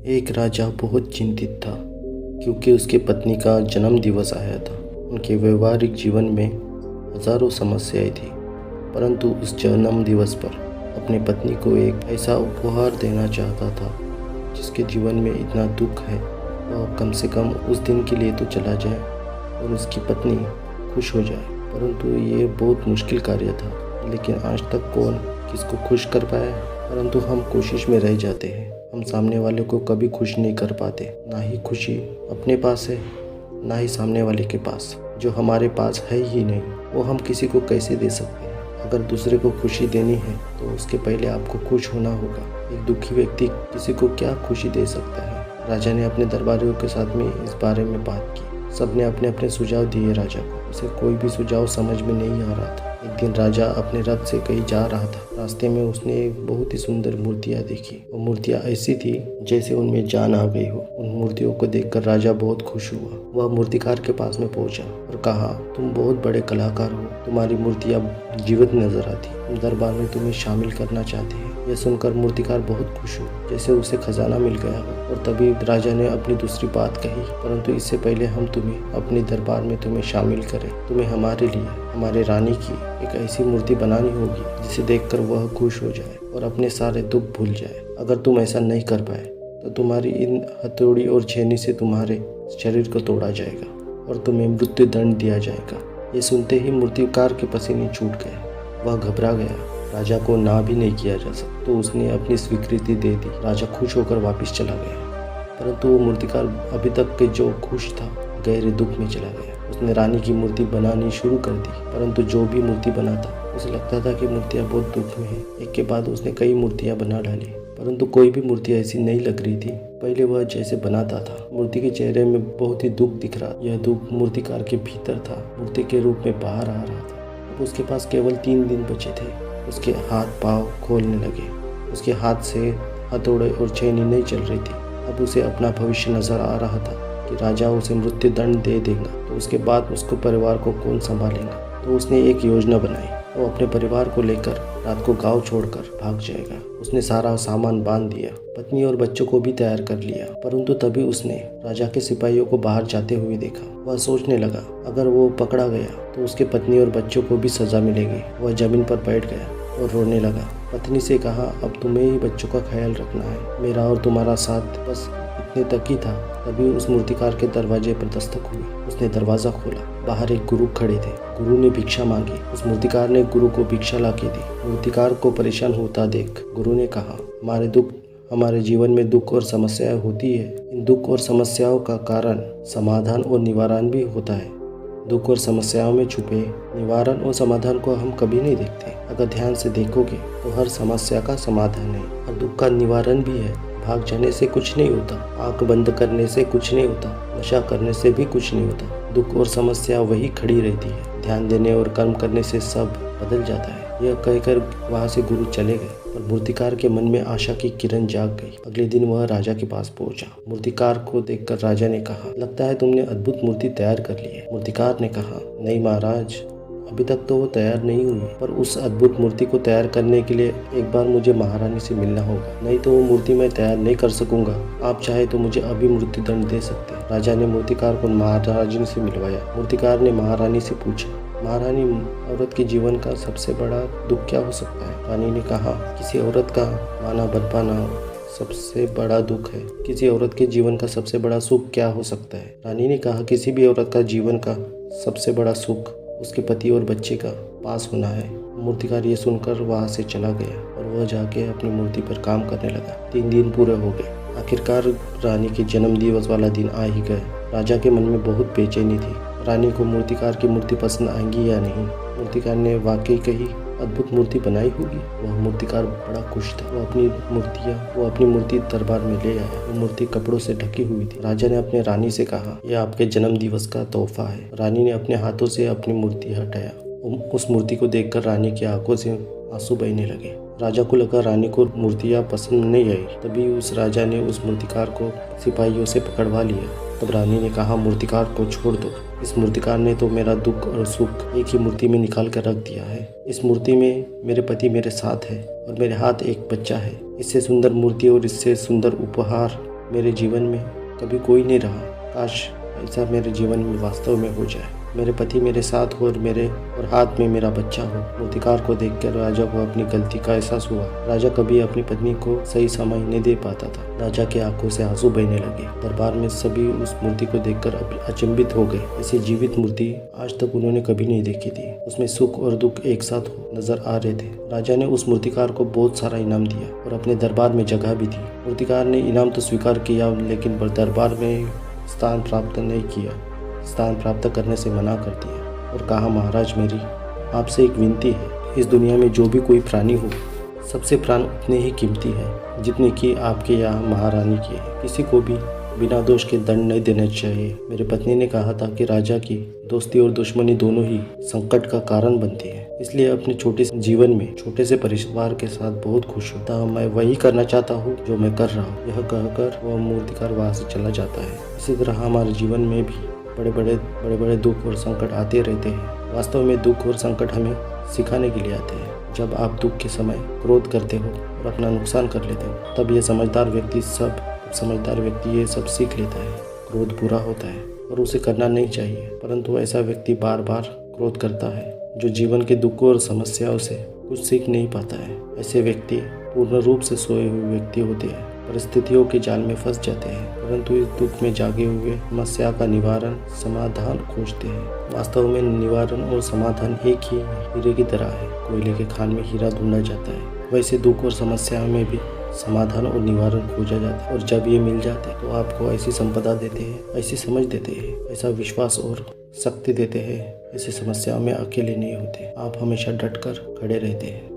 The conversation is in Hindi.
एक राजा बहुत चिंतित था क्योंकि उसकी पत्नी का जन्म दिवस आया था। उनके व्यवहारिक जीवन में हजारों समस्याएं थी, परंतु उस जन्म दिवस पर अपनी पत्नी को एक ऐसा उपहार देना चाहता था जिसके जीवन में इतना दुख है वह कम से कम उस दिन के लिए तो चला जाए और उसकी पत्नी खुश हो जाए। परंतु ये बहुत मुश्किल कार्य था, लेकिन आज तक कौन किसको खुश कर पाया है। परंतु हम कोशिश में रह जाते हैं। हम सामने वाले को कभी खुश नहीं कर पाते। ना ही खुशी अपने पास है, ना ही सामने वाले के पास। जो हमारे पास है ही नहीं वो हम किसी को कैसे दे सकते हैं। अगर दूसरे को खुशी देनी है तो उसके पहले आपको खुश होना होगा। एक दुखी व्यक्ति किसी को क्या खुशी दे सकता है। राजा ने अपने दरबारियों के साथ में इस बारे में बात की। सबने अपने अपने सुझाव दिए राजा को। उसे कोई भी सुझाव समझ में नहीं आ रहा था। एक दिन राजा अपने रथ से कहीं जा रहा था। रास्ते में उसने एक बहुत ही सुंदर मूर्तियां देखी। वो मूर्तियां ऐसी थी जैसे उनमें जान आ गई हो। उन मूर्तियों को देखकर राजा बहुत खुश हुआ। वह मूर्तिकार के पास में पहुंचा और कहा, तुम बहुत बड़े कलाकार हो, तुम्हारी मूर्तियां जीवित नजर आती, हम दरबार में तुम्हें शामिल करना चाहते हैं। यह सुनकर मूर्तिकार बहुत खुश हुआ, जैसे उसे खजाना मिल गया हो। और तभी राजा ने अपनी दूसरी बात कही, परंतु इससे पहले हम तुम्हें अपने दरबार में तुम्हें शामिल करें। तुम्हें हमारे लिए, हमारे रानी की एक ऐसी मूर्ति बनानी होगी जिसे देखकर वह खुश हो जाए और अपने सारे दुख भूल जाए। अगर तुम ऐसा नहीं कर पाए तो तुम्हारी इन हथौड़ी और छेनी से तुम्हारे शरीर को तोड़ा जाएगा और तुम्हें मृत्यु दंड दिया जाएगा। ये सुनते ही मूर्तिकार के पसीने छूट गए। वह घबरा गया। राजा को ना भी नहीं किया जा सकता, तो उसने अपनी स्वीकृति दे दी। राजा खुश होकर वापस चला गया, परंतु वो मूर्तिकार अभी तक के जो खुश था गहरे दुख में चला गया। उसने रानी की मूर्ति बनानी शुरू कर दी, परंतु जो भी मूर्ति बनाता उसे लगता था कि मूर्तियाँ बहुत दुख में है। एक के बाद उसने कई मूर्तियाँ बना डाली, परंतु कोई भी मूर्ति ऐसी नहीं लग रही थी पहले वह जैसे बनाता था। मूर्ति के चेहरे में बहुत ही दुख दिख रहा। यह दुख मूर्तिकार के भीतर था, मूर्ति के रूप में बाहर आ रहा था। अब उसके पास केवल 3 दिन बचे थे। उसके हाथ पाँव खोलने लगे। उसके हाथ से हथौड़े और छेनी नहीं चल रही थी। अब उसे अपना भविष्य नजर आ रहा था कि राजा उसे मृत्यु दंड दे देगा, तो उसके बाद उसको परिवार को कौन संभालेगा। तो उसने एक योजना बनाई। वो अपने परिवार को लेकर रात को गांव छोड़कर भाग जाएगा। उसने सारा सामान बांध दिया, पत्नी और बच्चों को भी तैयार कर लिया। परंतु तभी उसने राजा के सिपाहियों को बाहर जाते हुए देखा। वह सोचने लगा, अगर वो पकड़ा गया तो उसके पत्नी और बच्चों को भी सजा मिलेगी। वह जमीन पर बैठ गया और रोने लगा। पत्नी से कहा, अब तुम्हें ही बच्चों का ख्याल रखना है, मेरा और तुम्हारा साथ बस इतने तक ही था। तभी उस मूर्तिकार के दरवाजे पर दस्तक हुई। उसने दरवाजा खोला। बाहर एक गुरु खड़े थे। गुरु ने भिक्षा मांगी। उस मूर्तिकार ने गुरु को भिक्षा ला के दी। मूर्तिकार को परेशान होता देख गुरु ने कहा, हमारे जीवन में दुख और समस्याएं होती है। इन दुख और समस्याओं का कारण समाधान और निवारण भी होता है। दुख और समस्याओं में छुपे निवारण और समाधान को हम कभी नहीं देखते। अगर ध्यान से देखोगे तो हर समस्या का समाधान है और दुख का निवारण भी है। भाग जाने से कुछ नहीं होता, आंख बंद करने से कुछ नहीं होता, नशा करने से भी कुछ नहीं होता। दुख और समस्या वही खड़ी रहती है। ध्यान देने और कर्म करने से सब बदल जाता है। यह कहकर वहाँ से गुरु चले गए और मूर्तिकार के मन में आशा की किरण जाग गई। अगले दिन वह राजा के पास पहुंचा। मूर्तिकार को देखकर राजा ने कहा, लगता है तुमने अद्भुत मूर्ति तैयार कर ली है। मूर्तिकार ने कहा, नहीं महाराज, अभी तक तो वो तैयार नहीं हुई, पर उस अद्भुत मूर्ति को तैयार करने के लिए एक बार मुझे महारानी से मिलना होगा, नहीं तो वो मूर्ति मैं तैयार नहीं कर सकूंगा। आप चाहे तो मुझे अभी मृत्यु दंड दे सकते हैं। राजा ने मूर्तिकार को महारानी से मिलवाया। मूर्तिकार ने महारानी से पूछा, महारानी, औरत के जीवन का सबसे बड़ा दुख क्या हो सकता है। रानी ने कहा, किसी औरत का माना बन पाना सबसे बड़ा दुख है। किसी औरत के जीवन का सबसे बड़ा सुख क्या हो सकता है। रानी ने कहा, किसी भी औरत का जीवन का सबसे बड़ा सुख उसके पति और बच्चे का पास होना है। मूर्तिकार ये सुनकर वहाँ से चला गया और वह जाके अपनी मूर्ति पर काम करने लगा। 3 दिन पूरे हो गए। आखिरकार रानी के जन्म दिवस वाला दिन आ ही गया। राजा के मन में बहुत बेचैनी थी। रानी को मूर्तिकार की मूर्ति पसंद आएगी या नहीं। मूर्तिकार ने वाकई कही अद्भुत मूर्ति बनाई होगी। वह मूर्तिकार बड़ा खुश था। वो अपनी मूर्ति दरबार में ले आया। वो मूर्ति कपड़ों से ढकी हुई थी। राजा ने अपने रानी से कहा, यह आपके जन्म दिवस का तोहफा है। रानी ने अपने हाथों से अपनी मूर्ति हटाया। उस मूर्ति को देखकर रानी की आंखों से आंसू बहने लगे। राजा को लगा रानी को मूर्तियाँ पसंद नहीं आई। तभी उस राजा ने उस मूर्तिकार को सिपाहियों से पकड़वा लिया। तब रानी ने कहा, मूर्तिकार को छोड़ दो। इस मूर्तिकार ने तो मेरा दुख और सुख एक ही मूर्ति में निकाल कर रख दिया है। इस मूर्ति में मेरे पति मेरे साथ है और मेरे हाथ एक बच्चा है। इससे सुंदर मूर्ति और इससे सुंदर उपहार मेरे जीवन में कभी कोई नहीं रहा। काश ऐसा मेरे जीवन में वास्तव में हो जाए। मेरे पति मेरे साथ हो और हाथ में मेरा बच्चा हो। मूर्तिकार को देखकर राजा को अपनी गलती का एहसास हुआ। राजा कभी अपनी पत्नी को सही समय नहीं दे पाता था। राजा की आंखों से आंसू बहने लगे। दरबार में सभी उस मूर्ति को देखकर अचंभित हो गए। ऐसी जीवित मूर्ति आज तक उन्होंने कभी नहीं देखी थी। उसमें सुख और दुख एक साथ नजर आ रहे थे। राजा ने उस मूर्तिकार को बहुत सारा इनाम दिया और अपने दरबार में जगह भी दी। मूर्तिकार ने इनाम तो स्वीकार किया, लेकिन दरबार में स्थान प्राप्त नहीं किया। स्थान प्राप्त करने से मना कर दिया और कहा, महाराज मेरी आपसे एक विनती है। इस दुनिया में जो भी कोई प्राणी हो, सबसे प्राण उतने ही कीमती है जितने कि आपके यहाँ महारानी के है। किसी को भी बिना दोष के दंड नहीं देना चाहिए। मेरी पत्नी ने कहा था कि राजा की दोस्ती और दुश्मनी दोनों ही संकट का कारण बनती है, इसलिए अपने छोटे से जीवन में छोटे से परिवार के साथ बहुत खुश होता। मैं वही करना चाहता हूँ जो मैं कर रहा हूँ। यह कहकर वह मूर्तिकार वहाँ से चला जाता है। इसी तरह हमारे जीवन में भी बड़े बड़े दुख और संकट आते रहते हैं। वास्तव में दुख और संकट हमें सिखाने के लिए आते हैं। जब आप दुख के समय क्रोध करते हो और अपना नुकसान कर लेते हो, तब यह समझदार व्यक्ति ये सब सीख लेता है। क्रोध बुरा होता है और उसे करना नहीं चाहिए, परंतु ऐसा व्यक्ति बार बार क्रोध करता है जो जीवन के दुखों और समस्याओं से कुछ सीख नहीं पाता है। ऐसे व्यक्ति पूर्ण रूप से सोए हुए व्यक्ति होते हैं, परिस्थितियों के जाल में फंस जाते हैं, परंतु इस दुख में जागे हुए समस्या का निवारण समाधान खोजते हैं। वास्तव में निवारण और समाधान एक ही हीरे की तरह है। कोयले के खान में हीरा ढूंढा जाता है, वैसे दुख और समस्याओं में भी समाधान और निवारण खोजा जाता है। और जब ये मिल जाते हैं तो आपको ऐसी संपदा देते हैं, ऐसी समझ देते हैं, ऐसा विश्वास और शक्ति देते हैं। ऐसी समस्याओं में अकेले नहीं होते, आप हमेशा डटकर खड़े रहते हैं।